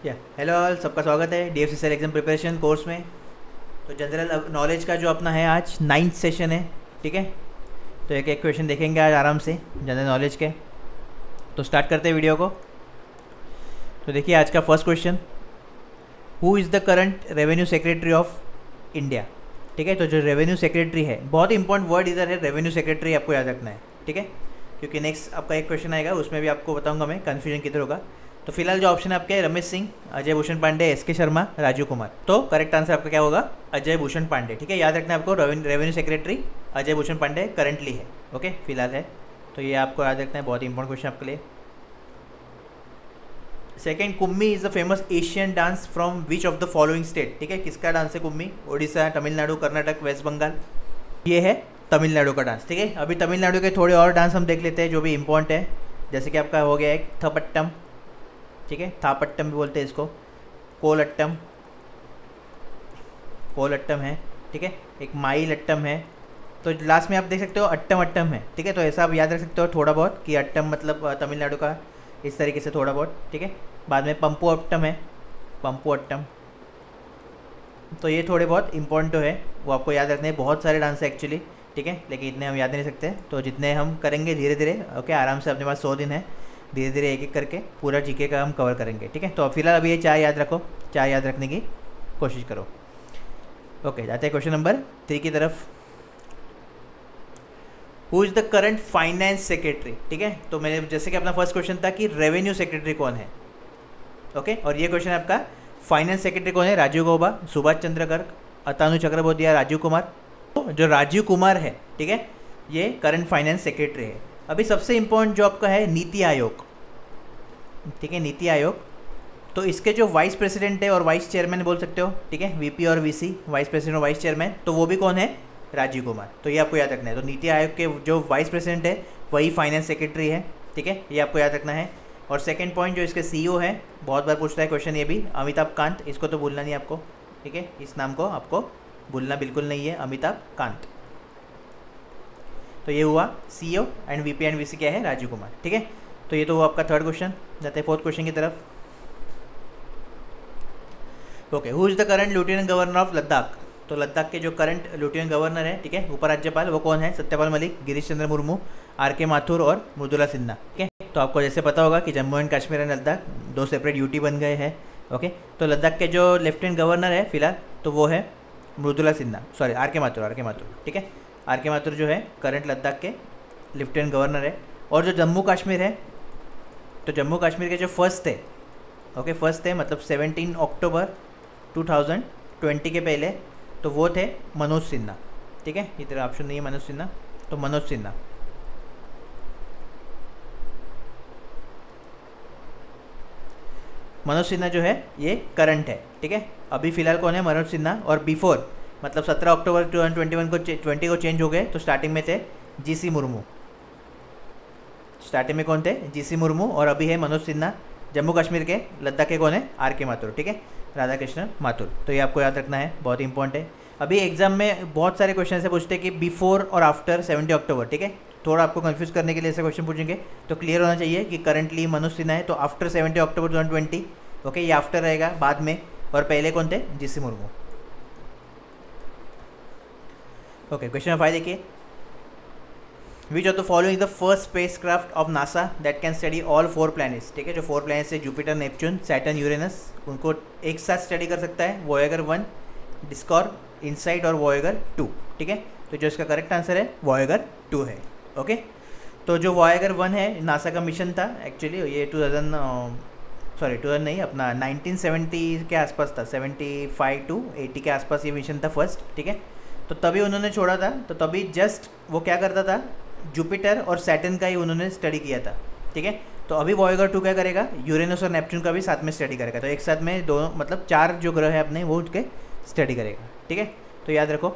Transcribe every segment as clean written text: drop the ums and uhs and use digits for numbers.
Hello all, सबका स्वागत है DFCCL एग्जाम प्रिपरेशन कोर्स में। तो जनरल नॉलेज का जो अपना है आज 9th सेशन है, ठीक है। तो एक एक क्वेश्चन देखेंगे आज आराम से जनरल नॉलेज के। तो स्टार्ट करते हैं वीडियो को। तो देखिए आज का first question, who is the current revenue secretary of India. ठीक है, तो जो रेवेन्यू सेक्रेटरी है, बहुत इंपॉर्टेंट वर्ड इधर है रेवेन्यू सेक्रेटरी, आपको याद रखना है, ठीक है, क्योंकि नेक्स्ट आपका एक क्वेश्चन आएगा उसमें भी आपको बताऊंगा मैं कन्फ्यूजन किधर होगा। तो फिलहाल जो ऑप्शन आपके है रमेश सिंह, अजय भूषण पांडे, SK शर्मा, राजीव कुमार। तो करेक्ट आंसर आपका क्या होगा? अजय भूषण पांडे। ठीक है, याद रखना है आपको, revenue secretary Ajay Bhushan Pandey currently है, ओके, फिलहाल है। तो ये आपको याद रखना है, बहुत इंपॉर्टेंट क्वेश्चन आपके लिए। Second, Kummi is the famous Asian dance from which of the following state. ठीक है, किसका डांस है कुम्मी? उड़ीसा, तमिलनाडु, कर्नाटक, वेस्ट बंगाल। ये है तमिलनाडु का डांस। ठीक है, अभी तमिलनाडु के थोड़े और डांस हम देख लेते हैं जो भी इम्पोर्टेंट है। जैसे कि आपका हो गया एक थपट्टम, ठीक है, थापट्टम भी बोलते हैं इसको, कोलट्टम, कोलट्टम है, ठीक है, एक माइलट्टम है। तो लास्ट में आप देख सकते हो अट्टम अट्टम है, ठीक है। तो ऐसा आप याद रख सकते हो थोड़ा बहुत कि अट्टम मतलब तमिलनाडु का, इस तरीके से थोड़ा बहुत, ठीक है। बाद में पंपू अट्टम है, पंपू अट्टम। तो ये थोड़े बहुत इंपॉर्टेंट है, वो आपको याद रखने हैं। बहुत सारे डांस है एक्चुअली, ठीक है, लेकिन इतने हम याद नहीं सकते। तो जितने हम करेंगे धीरे धीरे, ओके, आराम से, अपने पास 100 दिन है, धीरे धीरे एक एक करके पूरा जीके का हम कवर करेंगे, ठीक है। तो फिलहाल अभी ये 4 याद रखो, 4 याद रखने की कोशिश करो। ओके, जाते हैं क्वेश्चन नंबर 3 की तरफ। Who is the current finance secretary. ठीक है, तो मैंने जैसे कि अपना फर्स्ट क्वेश्चन था कि रेवेन्यू सेक्रेटरी कौन है, ओके, और ये क्वेश्चन आपका फाइनेंस सेक्रेटरी कौन है? राजीव गौबा, सुभाष चंद्र गर्ग, अतानु चक्रवर्ती या राजीव कुमार। तो जो राजीव कुमार है, ठीक है, ये करंट फाइनेंस सेक्रेटरी है। अभी सबसे इम्पोर्टेंट जो आपका है नीति आयोग, ठीक है, नीति आयोग। तो इसके जो वाइस प्रेसिडेंट है और वाइस चेयरमैन बोल सकते हो, ठीक है, VP और VC, वाइस प्रेसिडेंट और वाइस चेयरमैन, तो वो भी कौन है? राजीव कुमार। तो ये आपको याद रखना है। तो नीति आयोग के जो वाइस प्रेसिडेंट है वही फाइनेंस सेक्रेटरी है, ठीक है, ये आपको याद रखना है। और सेकेंड पॉइंट, जो इसके CEO है, बहुत बार पूछता है क्वेश्चन ये भी, अमिताभ कांत। इसको तो भूलना नहीं आपको, ठीक है, इस नाम को आपको भूलना बिल्कुल नहीं है, अमिताभ कांत। तो ये हुआ CEO and VP and VC क्या है? राजीव कुमार, ठीक है। तो ये तो हुआ आपका थर्ड क्वेश्चन। जाते हैं फोर्थ क्वेश्चन की तरफ। Okay, who is the current lieutenant governor of Ladakh. तो लद्दाख के जो करंट लेफ्टिनेंट गवर्नर है, ठीक है, उपराज्यपाल, वो कौन है? सत्यपाल मलिक, गिरीश चंद्र मुर्मू, RK माथुर और मृदुला सिन्हा, ठीक है। तो आपको जैसे पता होगा कि Jammu and Kashmir and Ladakh 2 separate UT बन गए हैं, ओके। तो लद्दाख के जो लेफ्टिनेंट गवर्नर है फिलहाल, तो वो है मृदुला सिन्हा, सॉरी RK माथुर, ठीक है। RK माथुर जो है करंट लद्दाख के लेफ्टिनेंट गवर्नर है। और जो जम्मू कश्मीर है, तो जम्मू कश्मीर के जो फर्स्ट थे, ओके, फर्स्ट थे मतलब 17 अक्टूबर 2020 के पहले, तो वो थे मनोज सिन्हा, ठीक है। इधर ऑप्शन नहीं है मनोज सिन्हा, तो मनोज सिन्हा। मनोज सिन्हा जो है ये करंट है, ठीक है। अभी फिलहाल कौन है? मनोज सिन्हा। और बिफोर मतलब 17 अक्टूबर 2021 को 20 को चेंज हो गए, तो स्टार्टिंग में थे GC मुर्मू। स्टार्टिंग में कौन थे? GC मुर्मू। और अभी है मनोज सिन्हा। जम्मू कश्मीर के, लद्दाख के कौन है? RK माथुर, ठीक है, राधा कृष्ण माथुर। तो ये आपको याद रखना है, बहुत इंपॉर्टेंट है। अभी एग्जाम में बहुत सारे क्वेश्चन ऐसे पूछते हैं कि बिफोर और आफ्टर 70 अक्टूबर, ठीक है। थोड़ा आपको कंफ्यूज करने के लिए ऐसे क्वेश्चन पूछेंगे, तो क्लियर होना चाहिए कि करंटली मनोज सिन्हा है, तो आफ्टर 70 अक्टूबर 2020, ओके, ये आफ्टर रहेगा बाद में। और पहले कौन थे? GC मुर्मू। ओके, क्वेश्चन 5 देखिए, विच of the following the first space craft of NASA that can study all 4 planets. ठीक है, जो 4 प्लैनेट्स है, जुपिटर, नेपच्यून, सैटर्न, यूरेनस, उनको एक साथ स्टडी कर सकता है। वॉयेगर 1, डिस्कॉर, इनसाइट और वॉयेगर 2, ठीक है। तो जो इसका करेक्ट आंसर है वॉयेगर 2 है, ओके। तो जो वॉयेगर 1 है नासा का मिशन था एक्चुअली, ये 2000 नहीं, अपना 1970 के आसपास था, 75 to 80 के आसपास ये मिशन था फर्स्ट, ठीक है। तो तभी उन्होंने छोड़ा था, तो तभी जस्ट वो क्या करता था, जुपिटर और सैटर्न का ही उन्होंने स्टडी किया था, ठीक है। तो अभी वॉयेगर 2 क्या करेगा? यूरेनस और नेपच्यून का भी साथ में स्टडी करेगा। तो एक साथ में दो मतलब 4 जो ग्रह है अपने, वो उसके स्टडी करेगा, ठीक है। तो याद रखो।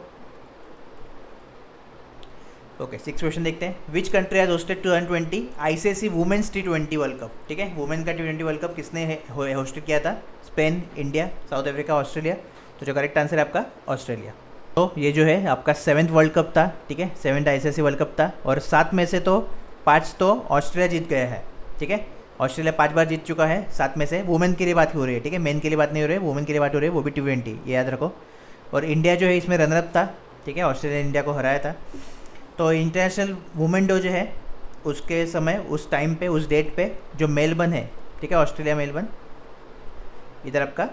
ओके, 6 क्वेश्चन देखते हैं। Which country has hosted 2020 ICC women's T20 world cup. ठीक है, वुमेन का T20 वर्ल्ड कप किसने होस्टेड किया था? Spain, India, south Africa, Australia. तो जो करेक्ट आंसर है आपका ऑस्ट्रेलिया। तो ये जो है आपका 7th वर्ल्ड कप था, ठीक है, 7th ICC वर्ल्ड कप था। और 7 में से तो 5 तो ऑस्ट्रेलिया जीत गया है, ठीक है। ऑस्ट्रेलिया 5 बार जीत चुका है 7 में से। वुमेन के लिए बात हो रही है, ठीक है, मेन के लिए बात नहीं हो रही है, वुमेन के लिए बात हो रही है, वो भी T20, ये याद रखो। और इंडिया जो है इसमें रनरअप था, ठीक है, ऑस्ट्रेलिया इंडिया को हराया था। तो इंटरनेशनल वुमेन डे जो है उसके समय, उस टाइम पे, उस डेट पे जो मेलबर्न है, ठीक है, ऑस्ट्रेलिया मेलबर्न, इधर आपका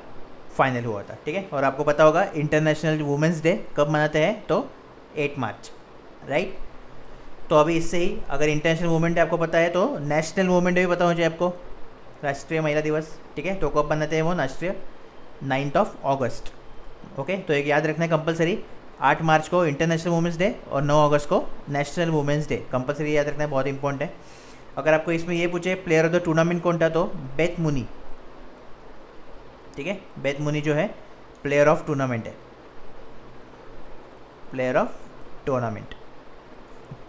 फाइनल हुआ था, ठीक है। और आपको पता होगा इंटरनेशनल वुमेंस डे कब मनाते हैं, तो 8 मार्च, राइट। तो अभी इससे ही अगर इंटरनेशनल वुमेन डे आपको पता है तो नेशनल वुमेन डे भी पता हो जाए आपको, राष्ट्रीय महिला दिवस, ठीक है। तो कब मनाते हैं वो, राष्ट्रीय 9 अगस्त, ओके। तो एक याद रखना है कंपलसरी, 8 मार्च को इंटरनेशनल वुमेंस डे और 9 अगस्त को नेशनल वुमेंस डे, कंपलसरी याद रखना है, बहुत इंपॉर्टेंट है। अगर आपको इसमें ये पूछे प्लेयर ऑफ द टूर्नामेंट कौन था, तो बेथ मुनी, ठीक है, बेथ मुनी जो है प्लेयर ऑफ टूर्नामेंट है, प्लेयर ऑफ टूर्नामेंट,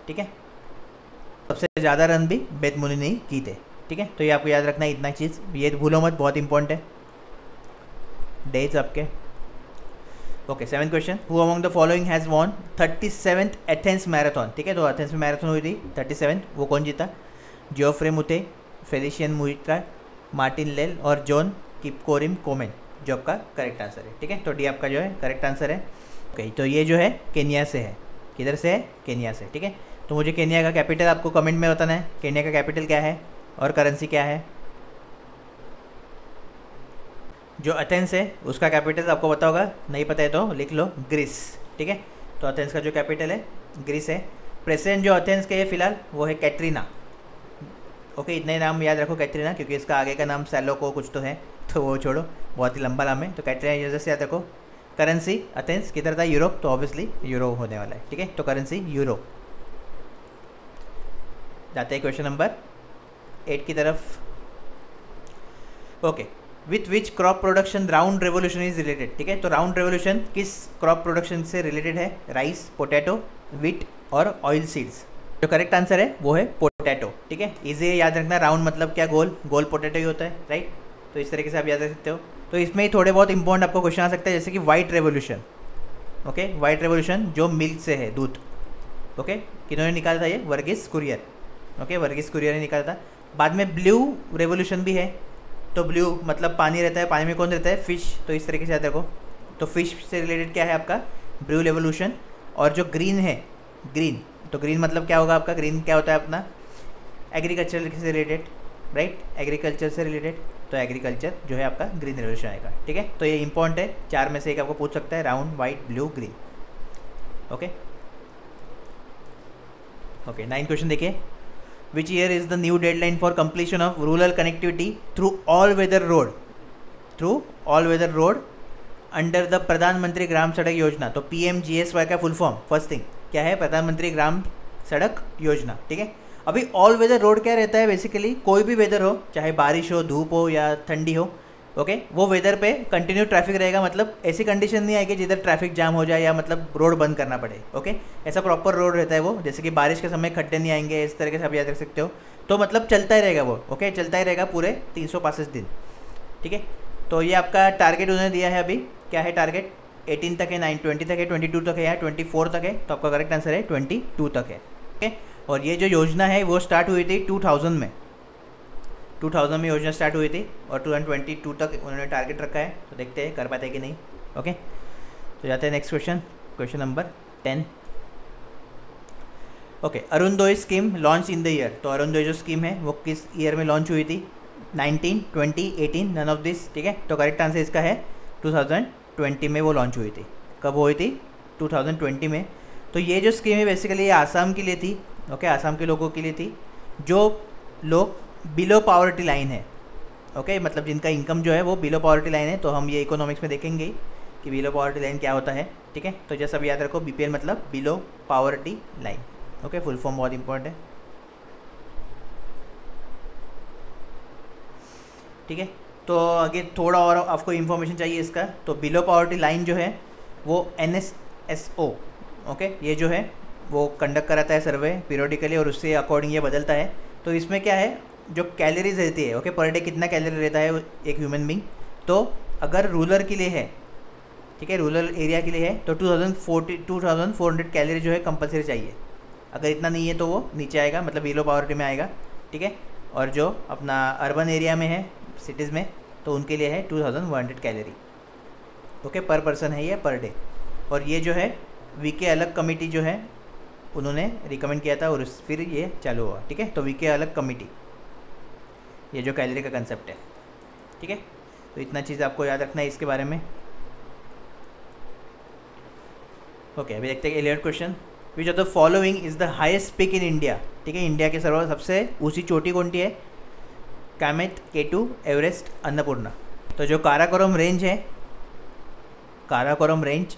ठीक है। सबसे ज़्यादा रन भी बेथ मुनी ने की थे, ठीक है। तो ये आपको याद रखना है, इतना चीज़ ये भूलो मत, बहुत इंपॉर्टेंट है डेज आपके। Okay, 7th question, who among the following has won 37th Athens marathon, ठीक है। तो एथेंस में मैराथन हुई थी 37, वो कौन जीता, जियोफ्रे मुथे, फेलिशियन मुइट्रा, मार्टिन लेल और जॉन किपकोरिम कोमेन, जो आपका करेक्ट आंसर है, ठीक है। तो डी आपका जो है करेक्ट आंसर है। ओके, तो ये जो है केनिया से है, किधर से है, केनिया से, ठीक है। तो मुझे केनिया का कैपिटल आपको कमेंट में बताना है, केनिया का कैपिटल क्या है और करेंसी क्या है। जो एथेंस है उसका कैपिटल आपको पता होगा, नहीं पता है तो लिख लो ग्रीस, ठीक है। तो एथेंस का जो कैपिटल है ग्रीस है। प्रेसिडेंट जो एथेंस के है फिलहाल वो है कैटरीना, ओके। इतने नाम याद रखो कैटरीना, क्योंकि इसका आगे का नाम सैलो को कुछ तो है, तो वो छोड़ो, बहुत ही लंबा नाम है। तो कैटरीना जैसे याद रखो। करेंसी एथेंस किधर था, यूरोप, तो ऑब्वियसली यूरो होने वाला है, ठीक है। तो करेंसी यूरो। जाते हैं क्वेश्चन नंबर 8 की तरफ। Okay, with which crop production round revolution is related, ठीक है। तो राउंड रेवोल्यूशन किस क्रॉप प्रोडक्शन से रिलेटेड है, राइस, पोटैटो, व्हीट और ऑयल सीड्स। जो करेक्ट आंसर है वो है पोटैटो, ठीक है। इजी याद रखना, राउंड मतलब क्या, गोल, गोल पोटैटो ही होता है, राइट। तो इस तरीके से आप याद रख सकते हो। तो इसमें ही थोड़े बहुत इंपॉर्टेंट आपको क्वेश्चन आ सकता है, जैसे कि white revolution, okay, white revolution जो मिल्क से है, दूध, ओके, किन्होंने निकाला था ये, वर्गीस कुरियर, ओके, वर्गीस कुरियर ने निकाला था। बाद में ब्लू रेवोल्यूशन भी है, तो ब्लू मतलब पानी रहता है, पानी में कौन रहता है, फिश, तो इस तरीके से याद रखो। तो फिश से रिलेटेड क्या है आपका, ब्लू रेवोल्यूशन। और जो ग्रीन है, ग्रीन, तो ग्रीन मतलब क्या होगा आपका, ग्रीन क्या होता है अपना, एग्रीकल्चर से रिलेटेड, राइट, एग्रीकल्चर से रिलेटेड। तो एग्रीकल्चर जो है आपका ग्रीन रेवोल्यूशन आएगा, ठीक है। तो ये इंपॉर्टेंट है, 4 में से एक आपको पूछ सकता है, round, white, blue, green, okay. Okay, 9 question देखिए। Which year is the new deadline for completion of rural connectivity through all-weather road? Through all-weather road under the प्रधानमंत्री ग्राम सड़क योजना। तो PMGSY का फुल फॉर्म, फर्स्ट थिंग क्या है, प्रधानमंत्री ग्राम सड़क योजना, ठीक है। अभी ऑल वेदर रोड क्या रहता है, बेसिकली कोई भी वेदर हो, चाहे बारिश हो, धूप हो या ठंडी हो, ओके, वो वेदर पे कंटिन्यू ट्रैफिक रहेगा। मतलब ऐसी कंडीशन नहीं आएगी जिधर ट्रैफिक जाम हो जाए या मतलब रोड बंद करना पड़े, ओके। ऐसा प्रॉपर रोड रहता है वो, जैसे कि बारिश के समय खड्डे नहीं आएंगे, इस तरीके से आप याद रख सकते हो। तो मतलब चलता ही रहेगा वो, ओके, चलता ही रहेगा पूरे 365 दिन, ठीक है। तो ये आपका टारगेट उन्होंने दिया है, अभी क्या है टारगेट, 18 तक है, 20 तक है, 22 तक है या 24 तक है। तो आपका करेक्ट आंसर है 22 तक है, ओके। और ये जो योजना है वो स्टार्ट हुई थी 2000 में, 2000 में योजना स्टार्ट हुई थी और 2022 तक उन्होंने टारगेट रखा है। तो देखते हैं कर पाते हैं कि नहीं, ओके। तो जाते हैं next question, question number 10। Okay, Arunoday scheme launch in the year. तो अरुणोदय जो स्कीम है वो किस ईयर में लॉन्च हुई थी, 19, 20, 18, नन ऑफ दिस, ठीक है। तो करेक्ट आंसर इसका है 2020 में वो लॉन्च हुई थी। कब हुई थी, 2020 में। तो ये जो स्कीम है बेसिकली ये आसाम के लिए थी, ओके, आसाम के लोगों के लिए थी जो लोग बिलो पॉवर्टी लाइन है, ओके, मतलब जिनका इनकम जो है वो बिलो पॉवर्टी लाइन है। तो हम ये इकोनॉमिक्स में देखेंगे कि बिलो पॉवर्टी लाइन क्या होता है, ठीक है। तो जैसा अब याद रखो, BPL मतलब below poverty line, okay, full form बहुत इंपॉर्टेंट है, ठीक है। तो आगे थोड़ा और आपको इन्फॉर्मेशन चाहिए इसका, तो बिलो पॉवर्टी लाइन जो है वो NSSO, ओके, ये जो है वो कंडक्ट कराता है सर्वे पीरियडिकली और उससे अकॉर्डिंग ये बदलता है। तो इसमें क्या है, जो कैलोरीज रहती है, ओके, पर डे कितना कैलोरी रहता है एक ह्यूमन बींग। तो अगर रूरल के लिए है, ठीक है, रूरल एरिया के लिए है, तो 2400 कैलोरी जो है कंपलसरी चाहिए। अगर इतना नहीं है तो वो नीचे आएगा, मतलब बिलो पॉवर्टी में आएगा, ठीक है। और जो अपना अर्बन एरिया में है सिटीज़ में तो उनके लिए है 2100 कैलोरी। ओके, पर पर्सन है ये, पर डे। और ये जो है वीके अलग कमेटी जो है उन्होंने रिकमेंड किया था और फिर ये चालू हुआ। ठीक है, तो वीके अलग कमेटी, ये जो कैलोरी का कंसेप्ट है। ठीक है, तो इतना चीज़ आपको याद रखना है इसके बारे में। ओके, अभी देखते हैं 11th question. Which of the following is the highest peak in India. ठीक है, इंडिया के सर्व सबसे ऊंची चोटी कौन सी है? Kamet, K2, Everest, Annapurna. तो जो काराकोरम रेंज है, काराकोरम रेंज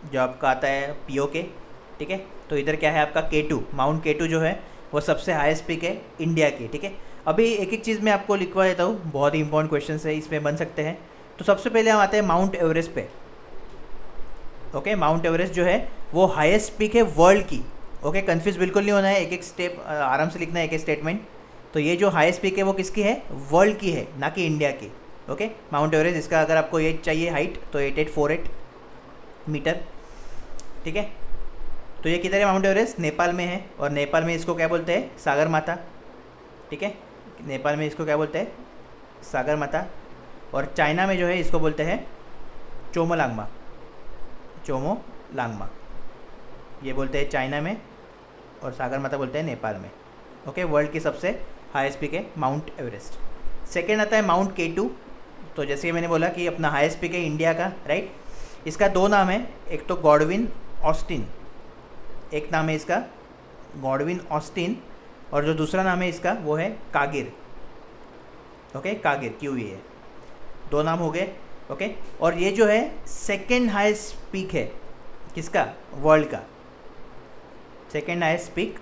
जो आपका आता है POK, ठीक है, तो इधर क्या है आपका K2, माउंट K2 जो है वो सबसे हाईएस्ट पीक है इंडिया की। ठीक है, अभी एक एक चीज़ मैं आपको लिखवा देता हूँ, बहुत ही इंपॉर्टेंट क्वेश्चन है, इसमें बन सकते हैं। तो सबसे पहले हम आते हैं माउंट एवरेस्ट पे। ओके, माउंट एवरेस्ट जो है वो हाईएस्ट पीक है वर्ल्ड की। ओके, कंफ्यूज बिल्कुल नहीं होना है, एक एक स्टेप आराम से लिखना है, एक एक स्टेटमेंट। तो ये जो हाईएस्ट पीक है वो किसकी है? वर्ल्ड की है, ना कि इंडिया की। ओके, माउंट एवरेस्ट, इसका अगर आपको ये चाहिए हाइट तो 8848 मीटर। ठीक है, तो ये किधर है माउंट एवरेस्ट? नेपाल में है। और नेपाल में इसको क्या बोलते हैं? सागर माता। ठीक है, नेपाल में इसको क्या बोलते हैं? सागर माता। और चाइना में जो है इसको बोलते हैं चोमोलांगमा, चोमोलांगमा ये बोलते हैं चाइना में, और सागर माता बोलते हैं नेपाल में। ओके, वर्ल्ड की सबसे हाईएस्ट पीक है माउंट एवरेस्ट। सेकेंड आता है माउंट K2। तो जैसे कि मैंने बोला कि अपना हाईएस्ट पीक है इंडिया का, राइट। इसका दो नाम है, एक तो गॉडविन ऑस्टिन, एक नाम है इसका गॉडविन ऑस्टिन, और जो दूसरा नाम है इसका वो है कागिर। ओके, कागिर QE है, दो नाम हो गए। ओके, और ये जो है सेकेंड हाईएस्ट पीक है किसका? वर्ल्ड का। सेकेंड हाईएस्ट पीक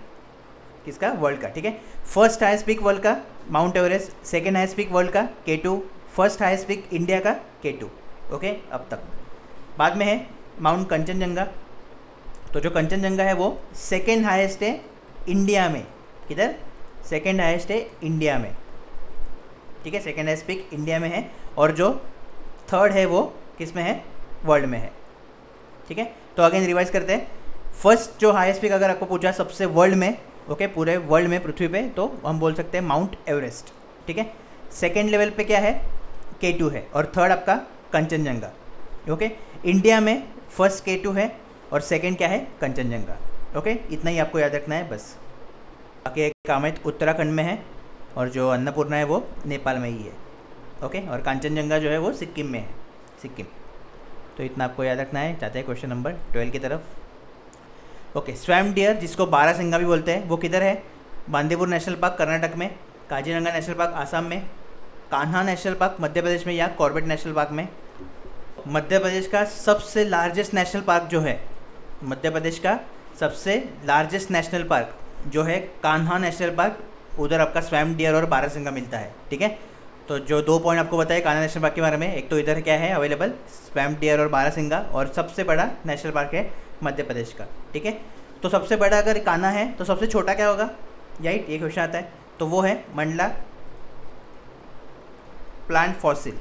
किसका? वर्ल्ड का। ठीक है, फर्स्ट हाईएस्ट पीक वर्ल्ड का mount Everest, second highest peak world का K2, first highest peak India का K2। ओके, अब तक। बाद में है माउंट कंचनजंगा। तो जो कंचनजंगा है वो सेकेंड हाईएस्ट है इंडिया में। किधर? सेकेंड हाईएस्ट है इंडिया में। ठीक है, सेकेंड हाईएस्ट पीक इंडिया में है, और जो थर्ड है वो किस में है? वर्ल्ड में है। ठीक है, तो अगेन रिवाइज करते हैं। फर्स्ट जो हाईएस्ट पीक अगर आपको पूछा सबसे वर्ल्ड में, ओके, पूरे वर्ल्ड में, पृथ्वी पे, तो हम बोल सकते हैं माउंट एवरेस्ट। ठीक है, सेकेंड लेवल पे क्या है? K2 है, और थर्ड आपका कंचनजंगा। ओके, इंडिया में फर्स्ट K2 है और सेकेंड क्या है? कंचनजंगा। ओके, इतना ही आपको याद रखना है बस। बाकी कामेट उत्तराखंड में है, और जो अन्नपूर्णा है वो नेपाल में ही है। ओके, और कांचनजंगा जो है वो सिक्किम में है, सिक्किम। तो इतना आपको याद रखना है। जाते हैं क्वेश्चन नंबर 12 की तरफ। ओके, स्वैम डियर जिसको बारासिंगा भी बोलते हैं वो किधर है? बांदीपुर नेशनल पार्क कर्नाटक में, काजीरंगा नेशनल पार्क आसाम में, कान्हा नेशनल पार्क मध्य प्रदेश में, या कॉर्बेट नेशनल पार्क में। मध्य प्रदेश का सबसे लार्जेस्ट नेशनल पार्क जो है, मध्य प्रदेश का सबसे लार्जेस्ट नेशनल पार्क जो है कान्हा नेशनल पार्क, उधर आपका स्वैम डियर और बारासिंगा मिलता है। ठीक है, तो जो दो पॉइंट आपको बताए कान्हा नेशनल पार्क के बारे में, एक तो इधर क्या है अवेलेबल स्वैम डियर और बारासिंगा, और सबसे बड़ा नेशनल पार्क है मध्य प्रदेश का। ठीक है, तो सबसे बड़ा अगर कान्हा है तो सबसे छोटा क्या होगा? राइट, ये क्वेश्चन आता है, तो वो है मंडला प्लांट फॉसिल।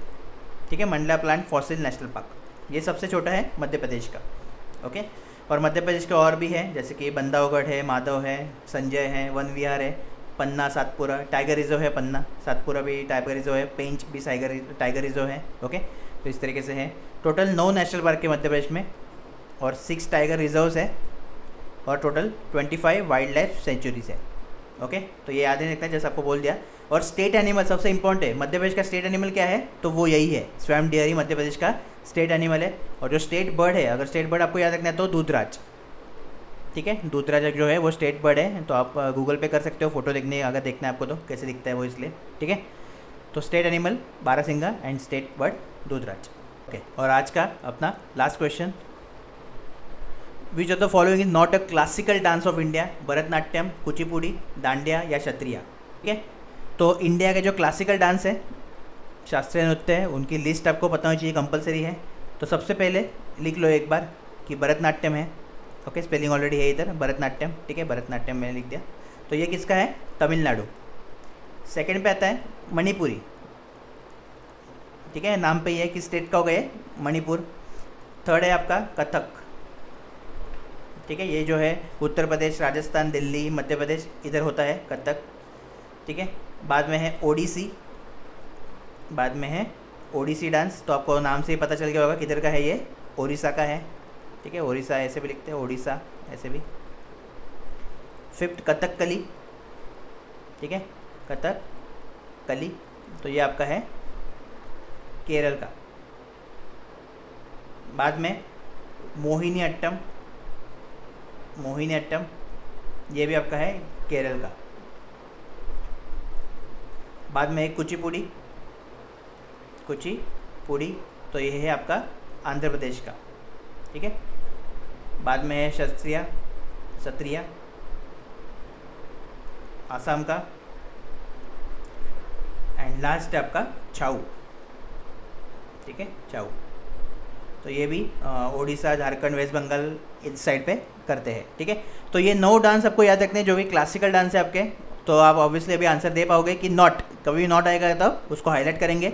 ठीक है, Mandla plant fossil national park, ये सबसे छोटा है मध्य प्रदेश का। ओके, और मध्य प्रदेश के और भी है, जैसे कि बंदावगढ़ है, माधव है, संजय है, वन विहार है, पन्ना सातपुरा, टाइगर रिजर्व है पन्ना, सातपुरा भी टाइगर रिजर्व है, पेंच भी टाइगर रिजर्व है। ओके, तो इस तरीके से है। टोटल 9 नेशनल पार्क है मध्य प्रदेश में, और 6 टाइगर रिजर्व्स है, और टोटल 25 वाइल्ड लाइफ सेंचुरीज है। ओके, तो ये याद नहीं रखना है जैसे आपको बोल दिया। और स्टेट एनिमल सबसे इंपॉर्टेंट है, मध्य प्रदेश का स्टेट एनिमल क्या है? तो वो यही है, स्वैम डियर ही मध्य प्रदेश का स्टेट एनिमल है। और जो स्टेट बर्ड है, अगर स्टेट बर्ड आपको याद रखना है तो दूधराज। ठीक है, दूधराज जो है वो स्टेट बर्ड है, तो आप गूगल पे कर सकते हो फोटो देखने, अगर देखना है आपको तो कैसे दिखता है वो, इसलिए। ठीक है, तो state animal barasingha and state bird Dudhraj. Okay, और आज का अपना last question, which of the following is not a classical dance of India? Bharatanatyam, Kuchipudi, Dandiya या क्षत्रिया। ठीक है, तो इंडिया के जो क्लासिकल डांस है, शास्त्रीय नृत्य है, उनकी लिस्ट आपको पता होनी चाहिए, कंपलसरी है। तो सबसे पहले लिख लो एक बार कि भरतनाट्यम है। ओके, स्पेलिंग ऑलरेडी है इधर, भरतनाट्यम। ठीक है, भरतनाट्यम मैंने लिख दिया, तो ये किसका है? तमिलनाडु। सेकंड पे आता है मणिपुरी। ठीक है, नाम पे ही है कि स्टेट का हो गया मणिपुर। थर्ड है आपका कथक। ठीक है। ये जो है उत्तर प्रदेश, राजस्थान, दिल्ली, मध्य प्रदेश, इधर होता है कथक, ठीक है। बाद में है ओडिसी, बाद में है ओडिसी डांस, तो आपको नाम से ही पता चल गया होगा किधर का है, ये ओडिशा का है, ठीक है। ओडिशा ऐसे भी लिखते हैं, ओडिशा ऐसे भी। फिफ्थ कथकली, ठीक है, कथकली, तो ये आपका है केरल का। बाद में मोहिनी अट्टम, मोहिनी अट्टम, ये भी आपका है केरल का। बाद में एक कुचिपुड़ी, कुचिपुड़ी, तो ये है आपका आंध्र प्रदेश का, ठीक है। बाद में है सत्रिया, सत्रिया आसाम का। एंड लास्ट है आपका छाऊ, ठीक है, छाऊ, तो ये भी ओडिशा, झारखंड, वेस्ट बंगाल इस साइड पे करते हैं, ठीक है। तो ये 9 डांस आपको याद रखने हैं जो भी क्लासिकल डांस है आपके। तो आप ऑब्वियसली अभी आंसर दे पाओगे कि नॉट, कभी नॉट आएगा तब उसको हाईलाइट करेंगे।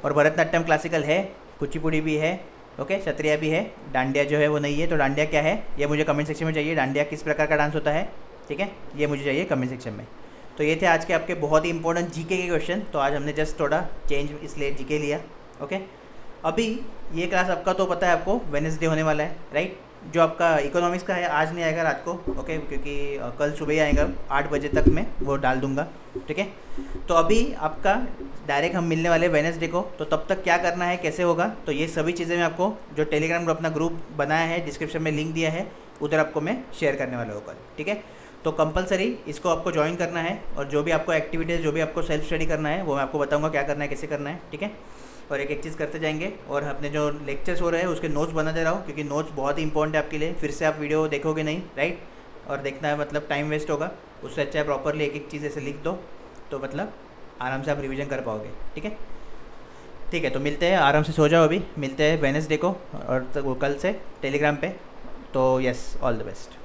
और भरतनाट्यम क्लासिकल है, कुचिपुड़ी भी है, ओके, क्षत्रिया भी है, डांडिया जो है वो नहीं है। तो डांडिया क्या है ये मुझे कमेंट सेक्शन में चाहिए, डांडिया किस प्रकार का डांस होता है, ठीक है, ये मुझे चाहिए कमेंट सेक्शन में। तो ये थे आज के आपके बहुत ही इंपॉर्टेंट जीके के क्वेश्चन। तो आज हमने जस्ट थोड़ा चेंज इसलिए जीके लिया, ओके। अभी ये क्लास आपका तो पता है आपको वेडनेसडे होने वाला है, राइट। जो आपका इकोनॉमिक्स का है आज नहीं आएगा रात को, ओके, क्योंकि कल सुबह ही आएगा 8 बजे तक मैं वो डाल दूंगा, ठीक है। तो अभी आपका डायरेक्ट हम मिलने वाले वेडनेसडे को। तो तब तक क्या करना है, कैसे होगा, तो ये सभी चीज़ें मैं आपको जो टेलीग्राम ग्रुप अपना ग्रुप बनाया है, डिस्क्रिप्शन में लिंक दिया है, उधर आपको मैं शेयर करने वाला हूँ कल, ठीक है। तो कंपलसरी इसको आपको ज्वाइन करना है। और जो भी आपको एक्टिविटीज़, जो भी आपको सेल्फ स्टडी करना है वो मैं आपको बताऊँगा क्या करना है, कैसे करना है, ठीक है। और एक एक चीज़ करते जाएंगे। और अपने जो लेक्चर्स हो रहे हैं उसके नोट्स बनाते रहो, क्योंकि नोट्स बहुत ही इंपॉर्टेंट है आपके लिए। फिर से आप वीडियो देखोगे नहीं, राइट, और देखना है मतलब टाइम वेस्ट होगा। उससे अच्छा है प्रॉपरली एक एक चीज़ ऐसे लिख दो, तो मतलब आराम से आप रिवीजन कर पाओगे, ठीक है। ठीक है, तो मिलते हैं, आराम से सो जाओ, अभी मिलते हैं वेडनेसडे को और कल से टेलीग्राम पे। तो यस, ऑल द बेस्ट।